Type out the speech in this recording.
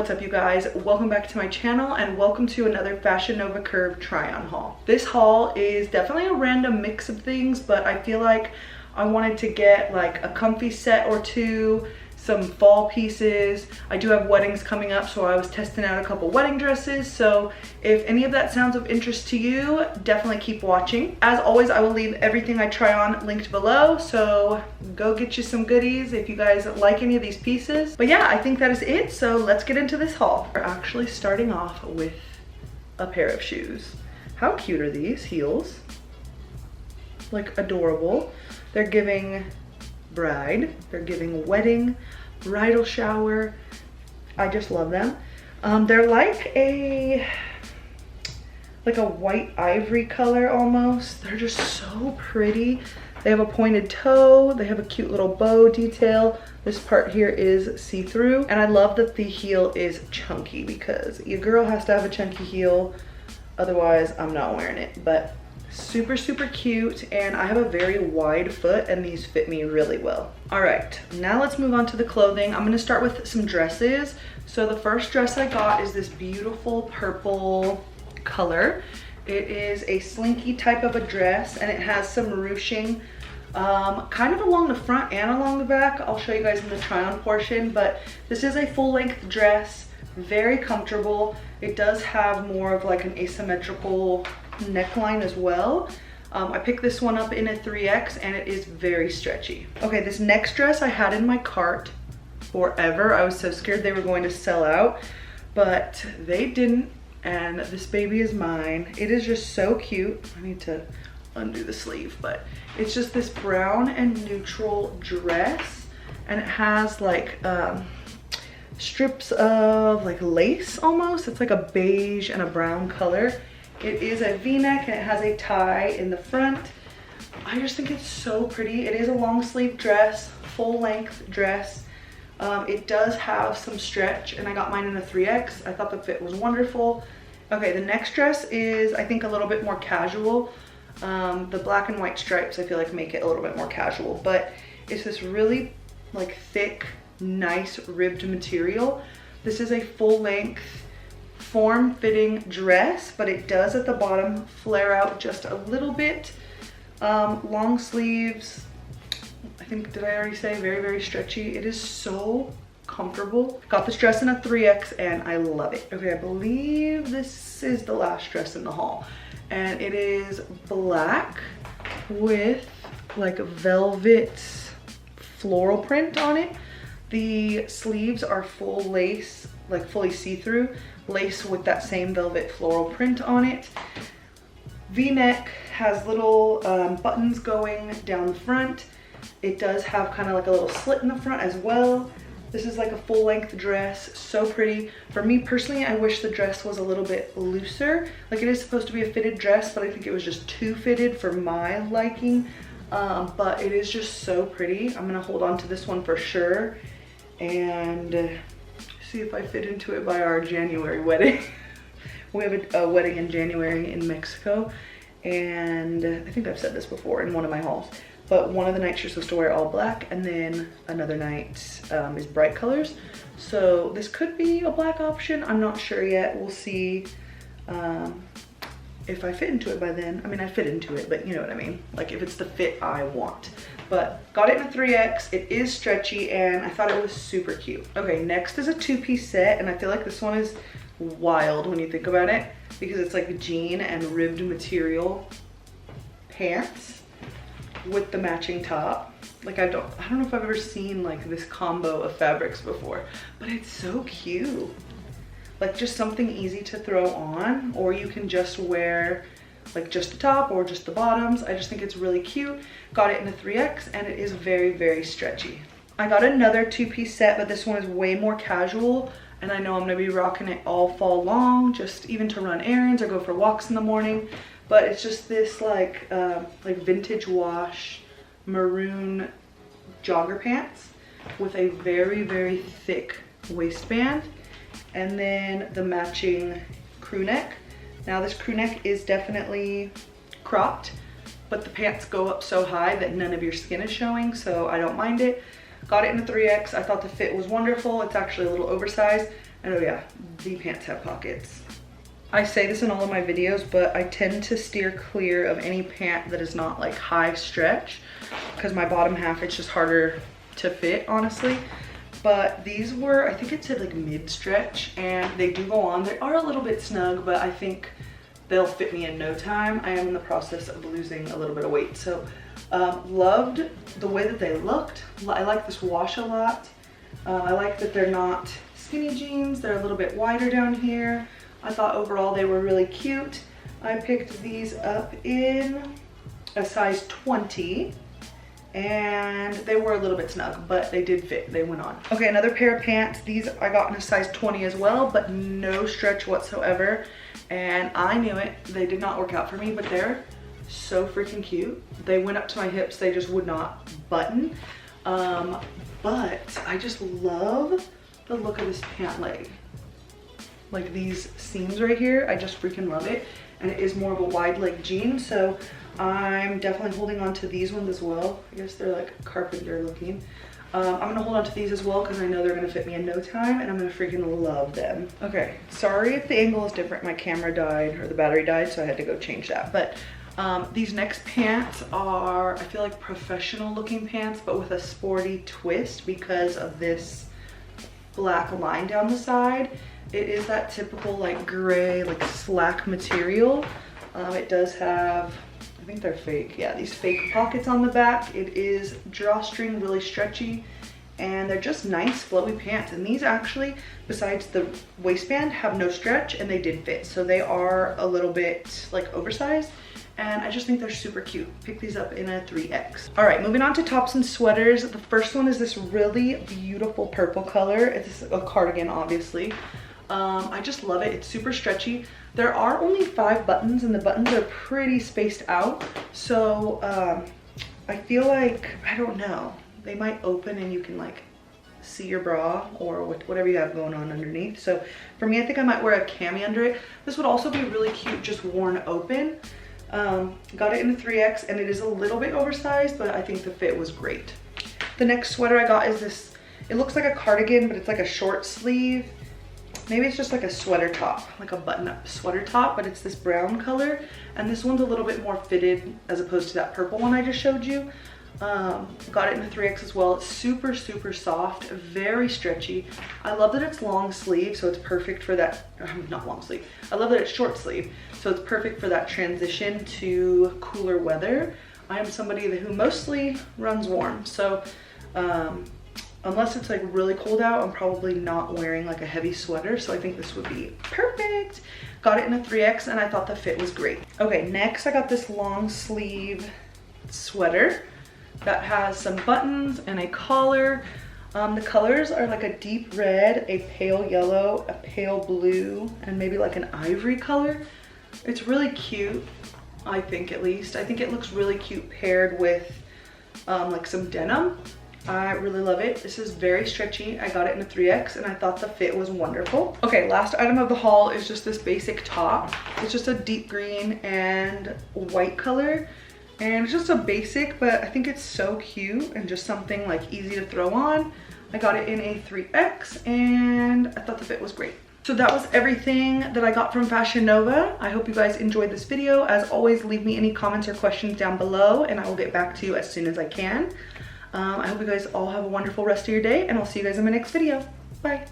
What's up you guys? Welcome back to my channel and welcome to another Fashion Nova Curve try-on haul. This haul is definitely a random mix of things, but I feel like I wanted to get like a comfy set or two, some fall pieces. I do have weddings coming up, so I was testing out a couple wedding dresses. So if any of that sounds of interest to you, definitely keep watching. As always, I will leave everything I try on linked below, so go get you some goodies if you guys like any of these pieces. But yeah, I think that is it, so let's get into this haul. We're actually starting off with a pair of shoes. How cute are these heels? Like adorable. They're giving bride, they're giving wedding, bridal shower. I just love them. They're like a white ivory color almost. They're just so pretty. They have a pointed toe, they have a cute little bow detail. This part here is see-through, and I love that the heel is chunky because your girl has to have a chunky heel, otherwise I'm not wearing it. But super cute, and I have a very wide foot and these fit me really well. All right, now let's move on to the clothing. I'm gonna start with some dresses. So the first dress I got is this beautiful purple color. It is a slinky type of a dress, and it has some ruching kind of along the front and along the back. I'll show you guys in the try on portion, but this is a full length dress, very comfortable. It does have more of like an asymmetrical neckline as well. I picked this one up in a 3X and it is very stretchy. Okay, this next dress I had in my cart forever. I was so scared they were going to sell out, but they didn't, and this baby is mine. It is just so cute. I need to undo the sleeve, but it's just this brown and neutral dress, and it has like strips of like lace almost. It's like a beige and a brown color. It is a v-neck and it has a tie in the front. I just think it's so pretty. It is a long sleeve dress, full length dress. It does have some stretch, and I got mine in a 3X. I thought the fit was wonderful. Okay, the next dress is I think a little bit more casual. The black and white stripes I feel like make it a little bit more casual, but it's this really like thick, nice ribbed material. This is a full length form-fitting dress, but it does at the bottom flare out just a little bit. Long sleeves. I think, did I already say very stretchy? It is so comfortable. Got this dress in a 3X and I love it. Okay, I believe this is the last dress in the haul, and it is black with like velvet floral print on it. The sleeves are full lace, like fully see-through lace with that same velvet floral print on it. V-neck, has little buttons going down the front. It does have kind of like a little slit in the front as well. This is like a full length dress, so pretty. For me personally, I wish the dress was a little bit looser. Like, it is supposed to be a fitted dress, but I think it was just too fitted for my liking. But it is just so pretty. I'm gonna hold on to this one for sure and see if I fit into it by our January wedding. We have a wedding in January in Mexico, and I think I've said this before in one of my hauls, but one of the nights you're supposed to wear all black, and then another night is bright colors. So this could be a black option. I'm not sure yet. We'll see if I fit into it by then. I mean, I fit into it, but you know what I mean? Like, if it's the fit I want. But got it in a 3X. It is stretchy, and I thought it was super cute. Okay, next is a two-piece set, and I feel like this one is wild when you think about it, because it's like jean and ribbed material pants with the matching top. Like, I don't know if I've ever seen like this combo of fabrics before, but it's so cute. Like, just something easy to throw on, or you can just wear like just the top or just the bottoms. I just think it's really cute. Got it in a 3X, and it is very stretchy. I got another two-piece set, but this one is way more casual, and I know I'm gonna be rocking it all fall long, just even to run errands or go for walks in the morning. But it's just this like vintage wash maroon jogger pants with a very thick waistband, and then the matching crew neck. Now this crew neck is definitely cropped, but the pants go up so high that none of your skin is showing, so I don't mind it. Got it in a 3X. I thought the fit was wonderful. It's actually a little oversized. And oh yeah, the pants have pockets. I say this in all of my videos, but I tend to steer clear of any pant that is not like high stretch, because my bottom half, it's just harder to fit, honestly. But these were, I think it said like mid stretch, and they do go on. They are a little bit snug, but I think they'll fit me in no time. I am in the process of losing a little bit of weight. So loved the way that they looked. I like this wash a lot. I like that they're not skinny jeans. They're a little bit wider down here. I thought overall they were really cute. I picked these up in a size 20 and they were a little bit snug, but they did fit, they went on. Okay, another pair of pants. These I got in a size 20 as well, but no stretch whatsoever. And I knew it, they did not work out for me, but they're so freaking cute. They went up to my hips, they just would not button. But I just love the look of this pant leg. Like these seams right here, I just freaking love it. And it is more of a wide leg jean, so I'm definitely holding on to these ones as well. I guess they're like carpenter looking. I'm gonna hold on to these as well because I know they're gonna fit me in no time and I'm gonna freaking love them. Okay, sorry if the angle is different. My camera died, or the battery died, so I had to go change that. But these next pants are, I feel like professional looking pants, but with a sporty twist because of this black line down the side. It is that typical like gray, like slack material. It does have, I think they're fake. Yeah, these fake pockets on the back. It is drawstring, really stretchy, and they're just nice flowy pants. And these actually, besides the waistband, have no stretch and they did fit. So they are a little bit like oversized. And I just think they're super cute. Pick these up in a 3X. All right, moving on to tops and sweaters. The first one is this really beautiful purple color. It's a cardigan, obviously. I just love it. It's super stretchy. There are only 5 buttons and the buttons are pretty spaced out. So I feel like, I don't know, they might open and you can like see your bra or whatever you have going on underneath. So for me, I think I might wear a cami under it. This would also be really cute just worn open. Got it in a 3X and it is a little bit oversized, but I think the fit was great. The next sweater I got is this, it looks like a cardigan, but it's like a short sleeve. Maybe it's just like a sweater top, like a button-up sweater top, but it's this brown color. And this one's a little bit more fitted as opposed to that purple one I just showed you. Got it in a 3X as well. It's super, super soft, very stretchy. I love that it's long sleeve, so it's perfect for that, not long sleeve. I love that it's short sleeve, so it's perfect for that transition to cooler weather. I am somebody who mostly runs warm, so unless it's like really cold out, I'm probably not wearing like a heavy sweater, so I think this would be perfect. Got it in a 3X and I thought the fit was great. Okay, next I got this long sleeve sweater that has some buttons and a collar. The colors are like a deep red, a pale yellow, a pale blue, and maybe like an ivory color. It's really cute, I think, at least. I think it looks really cute paired with like some denim. I really love it. This is very stretchy. I got it in a 3X and I thought the fit was wonderful. Okay, last item of the haul is just this basic top. It's just a deep green and white color. And it's just a basic, but I think it's so cute and just something like easy to throw on. I got it in a 3X and I thought the fit was great. So that was everything that I got from Fashion Nova. I hope you guys enjoyed this video. As always, leave me any comments or questions down below and I will get back to you as soon as I can. I hope you guys all have a wonderful rest of your day and I'll see you guys in my next video. Bye.